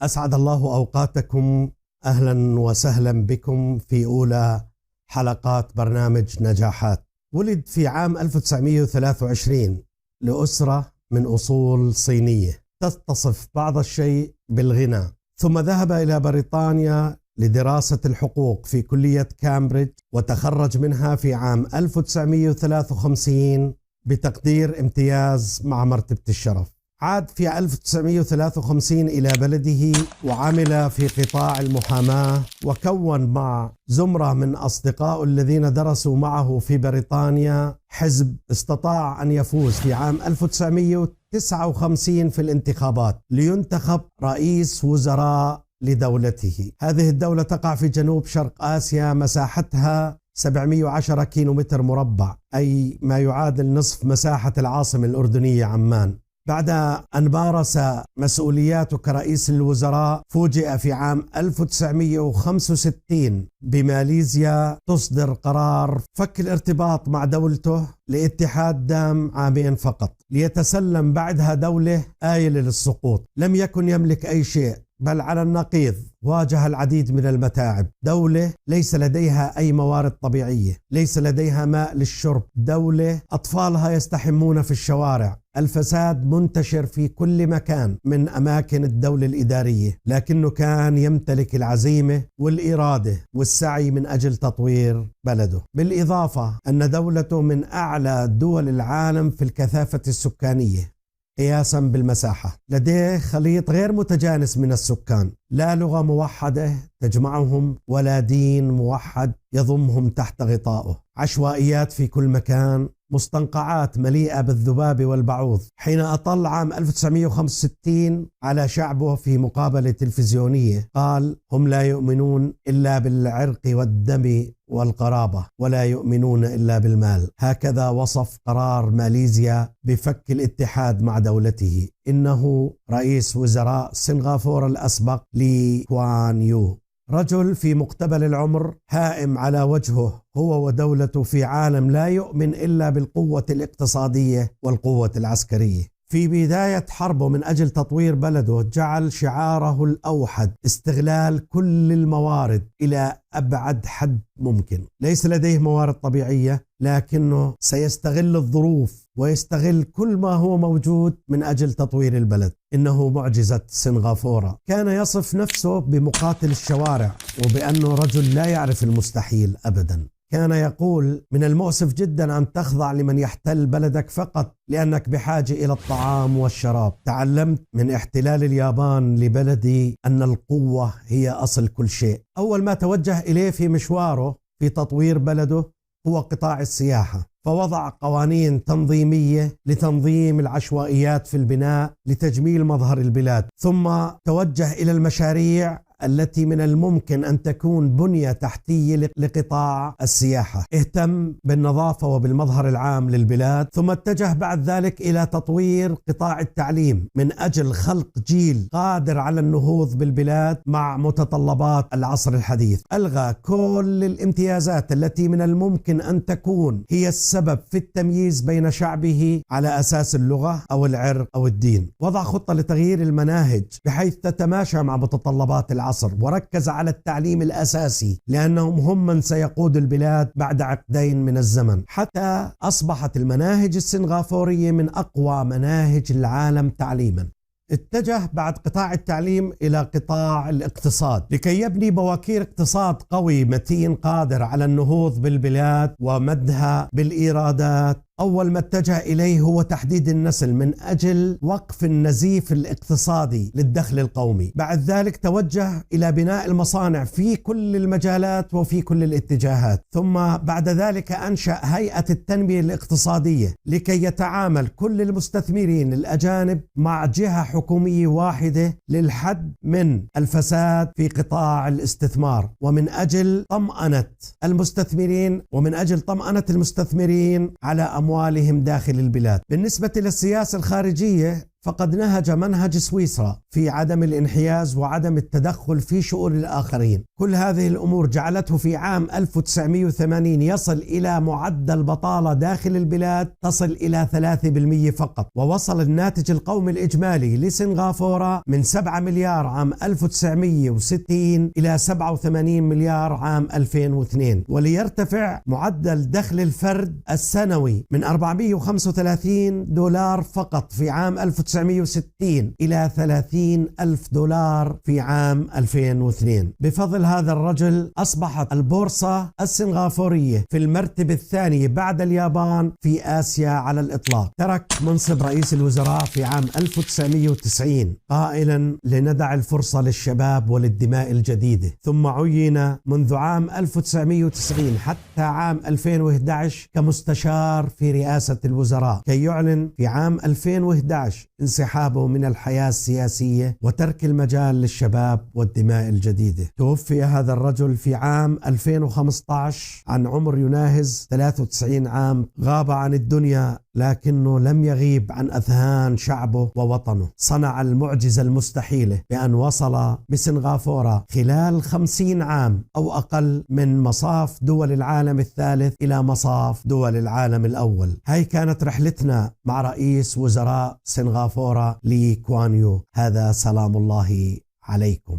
أسعد الله أوقاتكم. أهلا وسهلا بكم في أولى حلقات برنامج نجاحات. ولد في عام 1923 لأسرة من أصول صينية تتصف بعض الشيء بالغنى، ثم ذهب إلى بريطانيا لدراسة الحقوق في كلية كامبريدج، وتخرج منها في عام 1953 بتقدير امتياز مع مرتبة الشرف. عاد في 1953 إلى بلده وعمل في قطاع المحاماة، وكون مع زمرة من أصدقائه الذين درسوا معه في بريطانيا حزب استطاع أن يفوز في عام 1959 في الانتخابات لينتخب رئيس وزراء لدولته. هذه الدولة تقع في جنوب شرق آسيا، مساحتها 710 كيلومتر مربع، أي ما يعادل نصف مساحة العاصمة الأردنية عمان. بعد أن مارس مسؤولياته كرئيس الوزراء، فوجئ في عام 1965 بماليزيا تصدر قرار فك الارتباط مع دولته لاتحاد دام عامين فقط، ليتسلم بعدها دولة آيلة للسقوط. لم يكن يملك أي شيء، بل على النقيض واجه العديد من المتاعب. دولة ليس لديها أي موارد طبيعية، ليس لديها ماء للشرب، دولة أطفالها يستحمون في الشوارع، الفساد منتشر في كل مكان من أماكن الدولة الإدارية، لكنه كان يمتلك العزيمة والإرادة والسعي من أجل تطوير بلده. بالإضافة أن دولته من أعلى دول العالم في الكثافة السكانية قياسا بالمساحة، لديه خليط غير متجانس من السكان، لا لغة موحدة تجمعهم ولا دين موحد يضمهم تحت غطائه، عشوائيات في كل مكان، مستنقعات مليئة بالذباب والبعوض. حين أطل عام 1965 على شعبه في مقابلة تلفزيونية قال: هم لا يؤمنون إلا بالعرق والدم والقرابة، ولا يؤمنون إلا بالمال. هكذا وصف قرار ماليزيا بفك الاتحاد مع دولته. إنه رئيس وزراء سنغافورة الأسبق لي كوان يو، رجل في مقتبل العمر، هائم على وجهه هو ودولته في عالم لا يؤمن إلا بالقوة الاقتصادية والقوة العسكرية. في بداية حربه من أجل تطوير بلده جعل شعاره الأوحد استغلال كل الموارد إلى أبعد حد ممكن. ليس لديه موارد طبيعية، لكنه سيستغل الظروف ويستغل كل ما هو موجود من أجل تطوير البلد. إنه معجزة سنغافورة. كان يصف نفسه بمقاتل الشوارع، وبأنه رجل لا يعرف المستحيل أبدا. كان يقول: من المؤسف جدا أن تخضع لمن يحتل بلدك فقط لأنك بحاجة إلى الطعام والشراب. تعلمت من احتلال اليابان لبلدي أن القوة هي أصل كل شيء. أول ما توجه إليه في مشواره في تطوير بلده هو قطاع السياحة، فوضع قوانين تنظيمية لتنظيم العشوائيات في البناء لتجميل مظهر البلاد، ثم توجه إلى المشاريع التي من الممكن أن تكون بنية تحتية لقطاع السياحة. اهتم بالنظافة وبالمظهر العام للبلاد، ثم اتجه بعد ذلك إلى تطوير قطاع التعليم من أجل خلق جيل قادر على النهوض بالبلاد مع متطلبات العصر الحديث. ألغى كل الامتيازات التي من الممكن أن تكون هي السبب في التمييز بين شعبه على أساس اللغة أو العرق أو الدين. وضع خطة لتغيير المناهج بحيث تتماشى مع متطلبات العصر، وركز على التعليم الأساسي لأنهم هم من سيقود البلاد بعد عقدين من الزمن، حتى أصبحت المناهج السنغافورية من أقوى مناهج العالم تعليما. اتجه بعد قطاع التعليم إلى قطاع الاقتصاد لكي يبني بواكير اقتصاد قوي متين قادر على النهوض بالبلاد ومدها بالإيرادات. أول ما اتجه إليه هو تحديد النسل من أجل وقف النزيف الاقتصادي للدخل القومي. بعد ذلك توجه إلى بناء المصانع في كل المجالات وفي كل الاتجاهات، ثم بعد ذلك أنشأ هيئة التنمية الاقتصادية لكي يتعامل كل المستثمرين الأجانب مع جهة حكومية واحدة للحد من الفساد في قطاع الاستثمار، ومن أجل طمأنة المستثمرين على أموالهم داخل البلاد. بالنسبة للسياسة الخارجية فقد نهج منهج سويسرا في عدم الانحياز وعدم التدخل في شؤون الآخرين. كل هذه الأمور جعلته في عام 1980 يصل إلى معدل بطالة داخل البلاد تصل إلى 3% فقط، ووصل الناتج القومي الإجمالي لسنغافورة من 7 مليار عام 1960 إلى 87 مليار عام 2002، وليرتفع معدل دخل الفرد السنوي من 435 دولار فقط في عام 1960 إلى 30 ألف دولار في عام 2002. بفضل هذا الرجل أصبحت البورصة السنغافورية في المرتبة الثانية بعد اليابان في آسيا على الإطلاق. ترك منصب رئيس الوزراء في عام 1990 قائلا لندع الفرصة للشباب وللدماء الجديدة، ثم عين منذ عام 1990 حتى عام 2011 كمستشار في رئاسة الوزراء، كي يعلن في عام 2011 انسحابه من الحياة السياسية وترك المجال للشباب والدماء الجديدة. توفي هذا الرجل في عام 2015 عن عمر يناهز 93 عام. غاب عن الدنيا لكنه لم يغيب عن أذهان شعبه ووطنه. صنع المعجزة المستحيلة بأن وصل بسنغافورة خلال 50 عام أو أقل من مصاف دول العالم الثالث إلى مصاف دول العالم الأول. هاي كانت رحلتنا مع رئيس وزراء سنغافورة لي كوان يو. هذا سلام الله عليكم.